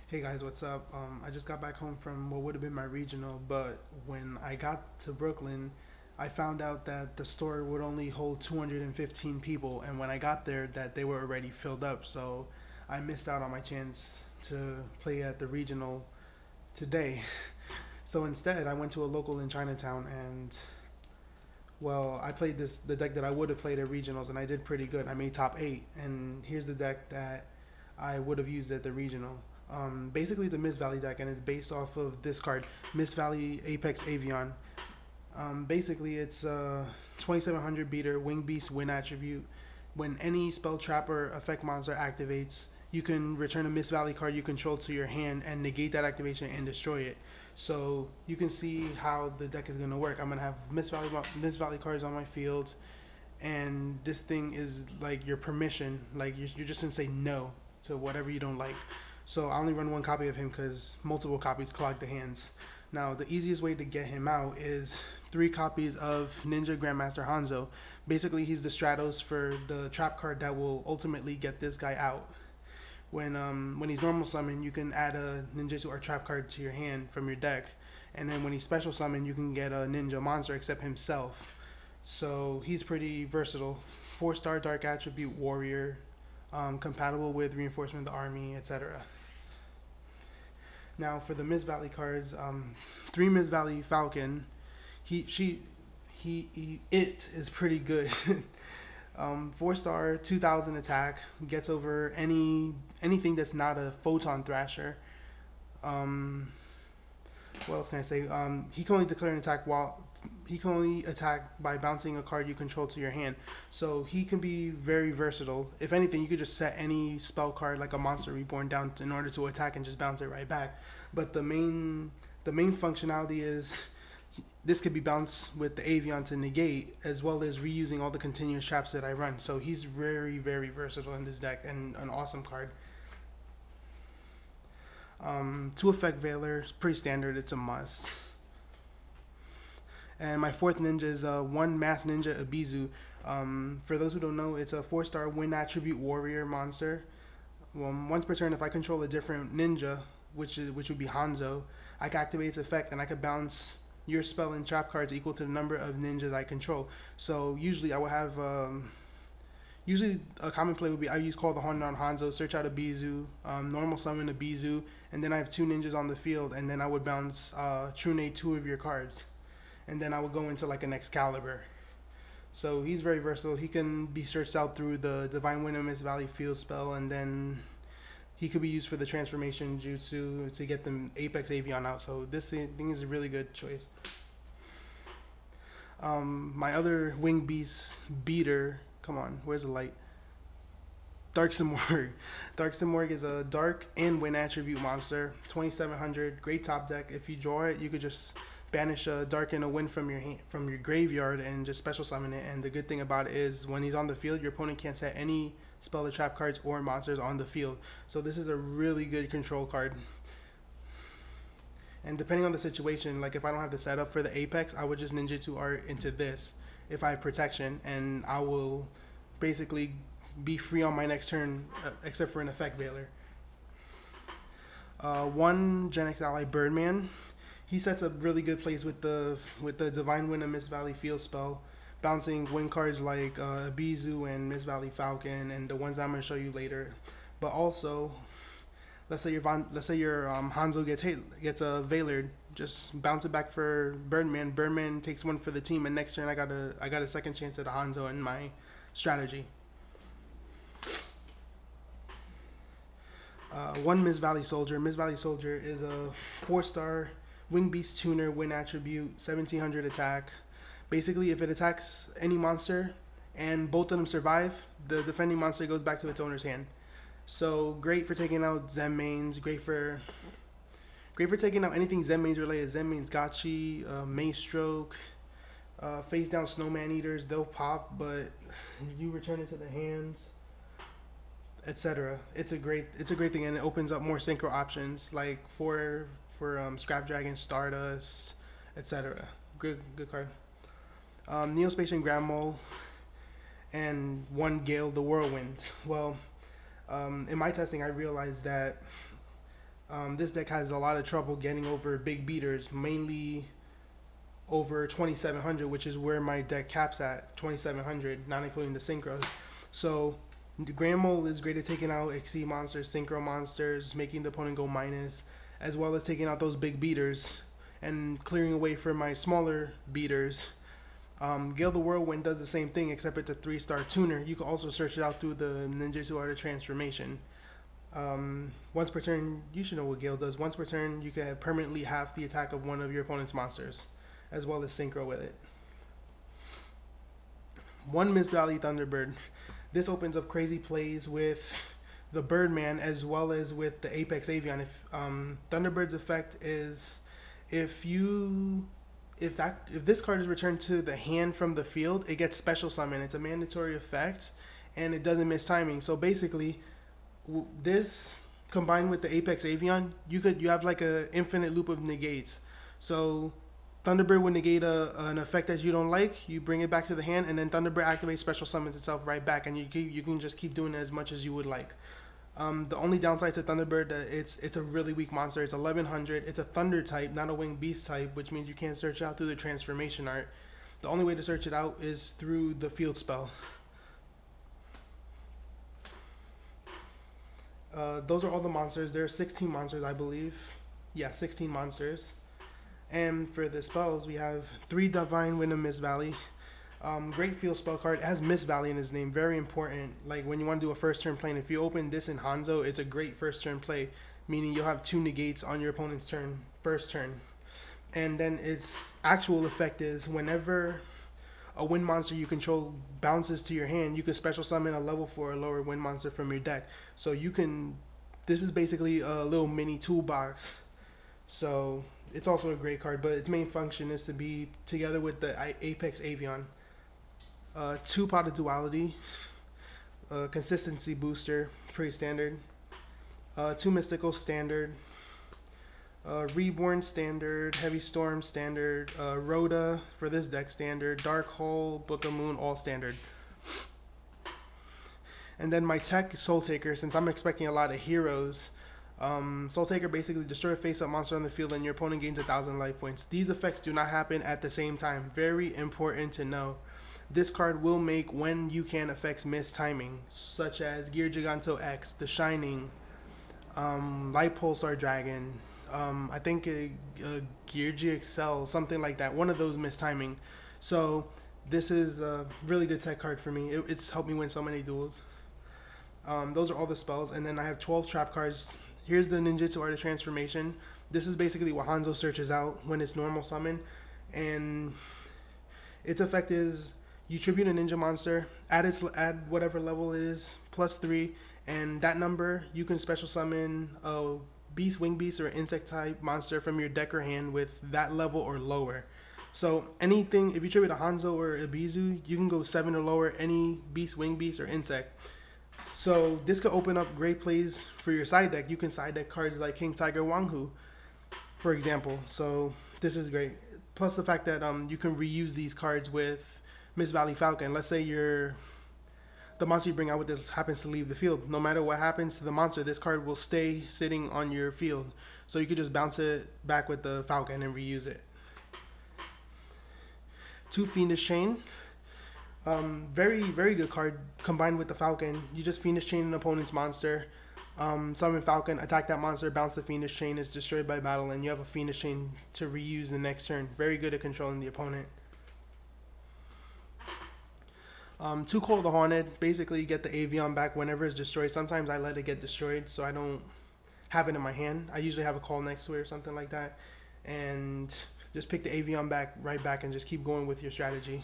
Hey guys, what's up? I just got back home from what would have been my regional, but when I got to Brooklyn, I found out that the store would only hold 215 people, and when I got there, that they were already filled up. So I missed out on my chance to play at the regional today. So instead, I went to a local in Chinatown, and well, I played the deck that I would have played at regionals, and I did pretty good. I made top eight, and here's the deck that I would have used at the regional. Basically, it's a Miss Valley deck, and it's based off of this card, Miss Valley Apex Avion. Basically, it's a 2700 beater, Wing Beast win attribute. When any spell trap or effect monster activates, you can return a Miss Valley card you control to your hand and negate that activation and destroy it. So you can see how the deck is going to work. I'm going to have Miss Valley cards on my field, and this thing is like your permission. Like you're just going to say no to whatever you don't like. So I only run one copy of him because multiple copies clog the hands. Now, the easiest way to get him out is 3 copies of Ninja Grandmaster Hanzo. Basically, he's the Stratos for the trap card that will ultimately get this guy out. When he's normal summon, you can add a ninjutsu or trap card to your hand from your deck, and then when he's special summon, you can get a ninja monster except himself. So he's pretty versatile. 4-star dark attribute warrior, compatible with reinforcement of the army, etc. Now for the Miss Valley cards, 3 Miss Valley Falcon. It is pretty good. 4-star, 2000 attack, gets over anything that's not a photon thrasher. What else can I say? He can only declare an attack while he can only attack by bouncing a card you control to your hand. So he can be very versatile. If anything, you could just set any spell card like a Monster Reborn down in order to attack and just bounce it right back. But the main functionality is this could be bounced with the Avion to negate, as well as reusing all the continuous traps that I run. So he's very, very versatile in this deck and an awesome card. 2 effect Veiler, pretty standard, it's a must. And my 4th ninja is 1 Mass Ninja Abizu. For those who don't know, it's a 4-star win attribute warrior monster. Once per turn, if I control a different ninja, which would be Hanzo, I can activate its effect and I can bounce your spell and trap cards equal to the number of ninjas I control. So usually I will have usually a common play would be I use Call the Horn on Hanzo, search out a Bizu, normal summon a Bizu, and then I have 2 ninjas on the field, and then I would bounce Trune 2 of your cards, and then I would go into like an Excalibur. So he's very versatile. He can be searched out through the Divine Wind of Miss Valley field spell, and then he could be used for the transformation jutsu to get the Apex Avion out. So this thing is a really good choice. My other Wing Beast beater, come on, where's the light? Dark Simorg. Dark Simorg is a dark and win attribute monster. 2700, great top deck. If you draw it, you could just banish a dark and a win from your graveyard and just special summon it. And the good thing about it is when he's on the field, your opponent can't set any spell or trap cards or monsters on the field. So this is a really good control card. And depending on the situation, like if I don't have the setup for the Apex, I would just ninjutsu art into this if I have protection, and I will basically be free on my next turn except for an effect Veiler. 1 Gen X ally Birdman. He sets up really good plays with the Divine Wind of Miss Valley field spell, bouncing win cards like Abizu and Miss Valley Falcon and the ones I'm going to show you later. But also, let's say your Hanzo gets a Veiler, just bounce it back for Birdman. Birdman takes 1 for the team, and next turn I got a second chance at a Hanzo in my strategy. 1 Miss Valley Soldier. Miss Valley Soldier is a 4-star Wing Beast Tuner, win attribute, 1700 attack. Basically, if it attacks any monster and both of them survive, the defending monster goes back to its owner's hand. So great for taking out Zen mains. Great for taking out anything Zen mains related. Zen mains Gotchi, Mace Stroke, face down Snowman Eaters. They'll pop, but you return it to the hands, etc. It's a great thing, and it opens up more synchro options like for Scrap Dragon, Stardust, etc. Good card. Neospatian Grand Mole, and 1 Gale the Whirlwind. Well, in my testing, I realized that This deck has a lot of trouble getting over big beaters, mainly over 2700, which is where my deck caps at, 2700, not including the synchros. So the Grand Mole is great at taking out Exceed monsters, synchro monsters, making the opponent go minus, as well as taking out those big beaters and clearing away for my smaller beaters. Gale the Whirlwind does the same thing, except it's a 3-star tuner. You can also search it out through the Ninjutsu Art of Transformation. Once per turn, you should know what Gale does. Once per turn, you can permanently half the attack of one of your opponent's monsters, as well as synchro with it. One Mist Valley Thunderbird. This opens up crazy plays with the Birdman as well as with the Apex Avian. If Thunderbird's effect is if this card is returned to the hand from the field, it gets special summon. It's a mandatory effect, and it doesn't miss timing. So basically, this combined with the Apex Avian, you have like a infinite loop of negates. So Thunderbird would negate an effect that you don't like. You bring it back to the hand, and then Thunderbird activates special summons itself right back, and you can just keep doing it as much as you would like. The only downside to Thunderbird, it's a really weak monster. It's 1100. It's a Thunder type, not a Winged Beast type, which means you can't search it out through the transformation art. The only way to search it out is through the field spell. Those are all the monsters. There are 16 monsters, I believe. Yeah, 16 monsters. And for the spells, we have 3 Divine Wind of Mist Valley. Great field spell card. It has Mist Valley in his name. Very important. Like when you want to do a first turn play, and if you open this in Hanzo, it's a great first turn play, meaning you'll have 2 negates on your opponent's turn, first turn. And then its actual effect is whenever a wind monster you control bounces to your hand, you can special summon a level 4 or lower wind monster from your deck. So you can, this is basically a little mini toolbox. So it's also a great card, but its main function is to be together with the Apex Avian. 2 Pot of Duality, Consistency Booster, pretty standard. 2 Mystical standard. Reborn standard, Heavy Storm standard, Rhoda for this deck standard, Dark Hole, Book of Moon, all standard. And then my tech, Soul Taker, since I'm expecting a lot of heroes. Soul Taker basically destroy a face-up monster on the field and your opponent gains 1,000 life points. These effects do not happen at the same time. Very important to know. This card will make when you can effects miss timing, such as Gear Giganto X, The Shining, Light Pulsar Dragon, I think Gear GXL, something like that. One of those missed timing. So this is a really good tech card for me. It's helped me win so many duels. Those are all the spells, and then I have 12 trap cards. Here's the Ninjutsu Art of Transformation. This is basically what Hanzo searches out when it's normal summon, and its effect is you tribute a ninja monster, add whatever level it is, +3, and that number you can special summon a beast, wing beast, or insect type monster from your deck or hand with that level or lower. So anything, if you tribute a Hanzo or a Bizu, you can go 7 or lower, any beast, wing beast, or insect. So this could open up great plays for your side deck. You can side deck cards like King Tiger Wanghu, for example. So this is great. Plus the fact that you can reuse these cards with Mist Valley Falcon. Let's say the monster you bring out with this happens to leave the field. No matter what happens to the monster, this card will stay sitting on your field. So you could just bounce it back with the Falcon and reuse it. 2 Fiendish Chain. Very, very good card combined with the Falcon. You just Fiendish Chain an opponent's monster. Summon Falcon, attack that monster, bounce the Fiendish Chain, is destroyed by battle, and you have a Fiendish Chain to reuse the next turn. Very good at controlling the opponent. 2 Call of the Haunted. Basically, you get the Avian back whenever it's destroyed. Sometimes I let it get destroyed, so I don't have it in my hand. I usually have a call next to it or something like that. And just pick the Avian back, right back, and just keep going with your strategy.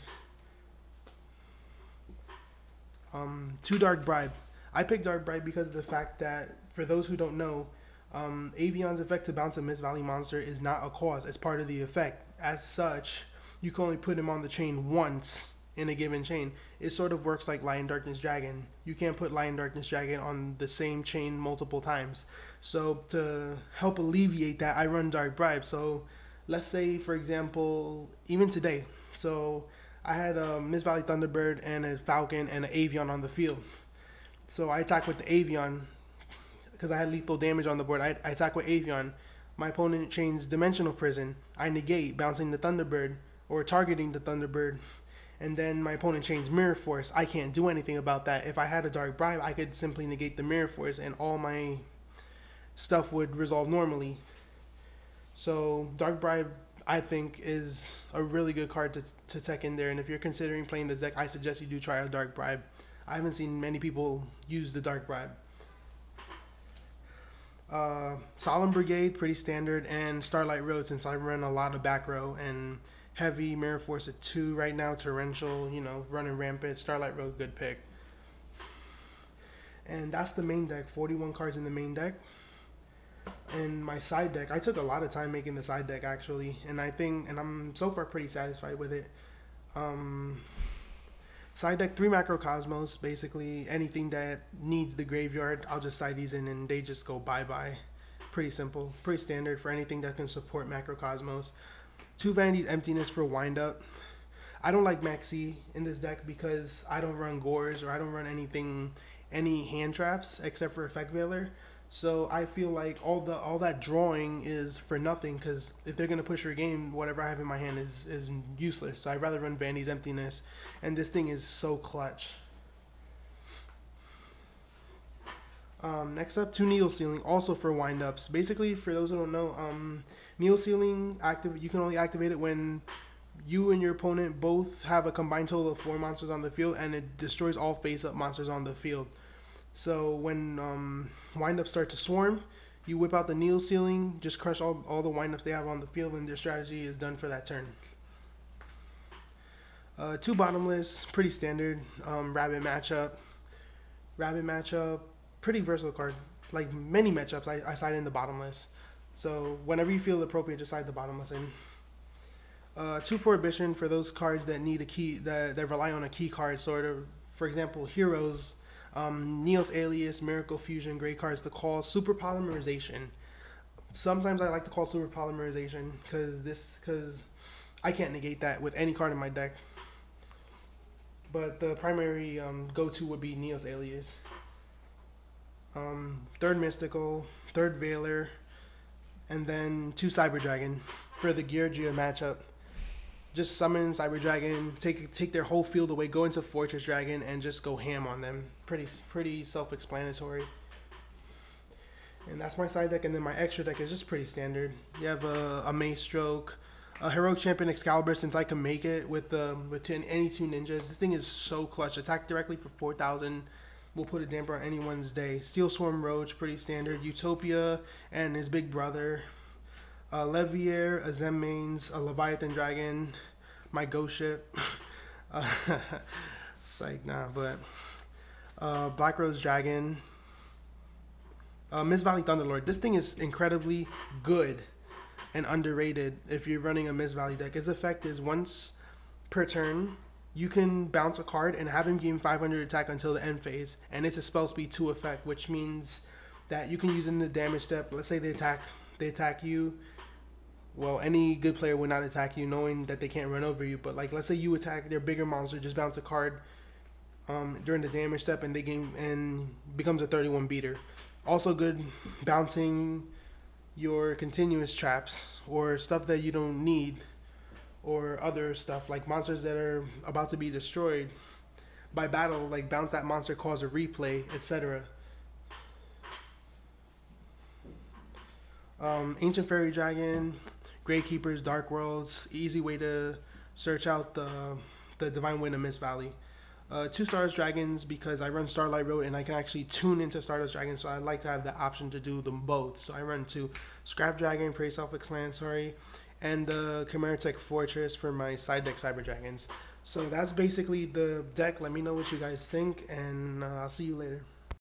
2 Dark Bribe. I picked Dark Bribe because of the fact that, for those who don't know, Avian's effect to bounce a Mist Valley monster is not a cause. It's part of the effect. As such, you can only put him on the chain once in a given chain. It sort of works like Lion Darkness Dragon. You can't put Lion Darkness Dragon on the same chain multiple times. So to help alleviate that, I run Dark Bribe. So let's say, for example, even today, so I had a Mist Valley Thunderbird and a Falcon and an Avian on the field. So I attack with the Avian. because I had lethal damage on the board. I attack with Avion. My opponent chains Dimensional Prison. I negate, bouncing the Thunderbird or targeting the Thunderbird. And then my opponent chains Mirror Force. I can't do anything about that. If I had a Dark Bribe, I could simply negate the Mirror Force and all my stuff would resolve normally. So Dark Bribe, I think, is a really good card to tech in there. And if you're considering playing this deck, I suggest you do try a Dark Bribe. I haven't seen many people use the Dark Bribe. Solemn Brigade, pretty standard, and Starlight Road, since I run a lot of back row and heavy. Mirror Force at 2 right now, torrential, you know, running rampant. Starlight Road, good pick. And that's the main deck. 41 cards in the main deck. And my side deck, I took a lot of time making the side deck actually, and I'm so far pretty satisfied with it. Side deck, 3 Macrocosmos, basically anything that needs the graveyard, I'll just side these in and they just go bye-bye. Pretty simple, pretty standard for anything that can support Macrocosmos. 2 Vanity's Emptiness for windup. I don't like Maxi in this deck because I don't run Gores or I don't run any hand traps except for Effect Veiler. So I feel like all that drawing is for nothing, because if they're gonna push your game, whatever I have in my hand is useless. So I'd rather run Vanity's Emptiness, and this thing is so clutch. Next up, 2 Needle Sealing, also for windups. Basically, for those who don't know, Needle Sealing you can only activate it when you and your opponent both have a combined total of 4 monsters on the field, and it destroys all face-up monsters on the field. So when windups start to swarm, you whip out the Needle Sealing, just crush all the windups they have on the field, and their strategy is done for that turn. 2 Bottomless, pretty standard. Rabbit matchup. Pretty versatile card. Like many matchups, I side in the Bottomless. So whenever you feel appropriate, just side the Bottomless in. 2 Prohibition for those cards that need a key, that rely on a key card, sort of. For example, Heroes. Neil's Alias, Miracle Fusion, great cards to call. Super Polymerization. Sometimes I like to call Super Polymerization because I can't negate that with any card in my deck. But the primary go-to would be Neil's Alias. 3rd Mystical, 3rd Veiler, and then 2 Cyber Dragon for the Georgia matchup. Just summon Cyber Dragon, take their whole field away, go into Fortress Dragon, and just go ham on them. Pretty self-explanatory. And that's my side deck, and then my extra deck is just pretty standard. You have a Mace Stroke, a Heroic Champion Excalibur, since I can make it with any 2 ninjas. This thing is so clutch. Attack directly for 4,000. Will put a damper on anyone's day. Steel Swarm Roach, pretty standard. Utopia and his big brother. Levier, a Zemmains, a Leviathan Dragon, my Ghost Ship. Psych, nah, but Black Rose Dragon, Mist Valley Thunderlord. This thing is incredibly good and underrated if you're running a Mist Valley deck. His effect is once per turn, you can bounce a card and have him gain 500 attack until the end phase, and it's a spell speed 2 effect, which means that you can use it in the damage step. Let's say they attack you. Well, any good player would not attack you knowing that they can't run over you. But like, let's say you attack their bigger monster, just bounce a card during the damage step, and they becomes a 31 beater. Also good bouncing your continuous traps or stuff that you don't need, or other stuff like monsters that are about to be destroyed by battle, like bounce that monster, cause a replay, etc. Ancient Fairy Dragon, Gravekeepers, Dark Worlds, easy way to search out the Divine Wind of Mist Valley. 2 Stardust Dragons, because I run Starlight Road and I can actually tune into Stardust Dragons, so I like to have the option to do them both. So I run 2 Scrap Dragon, pretty self-explanatory, and the Chimeratech Fortress for my side deck Cyber Dragons. So that's basically the deck. Let me know what you guys think, and I'll see you later.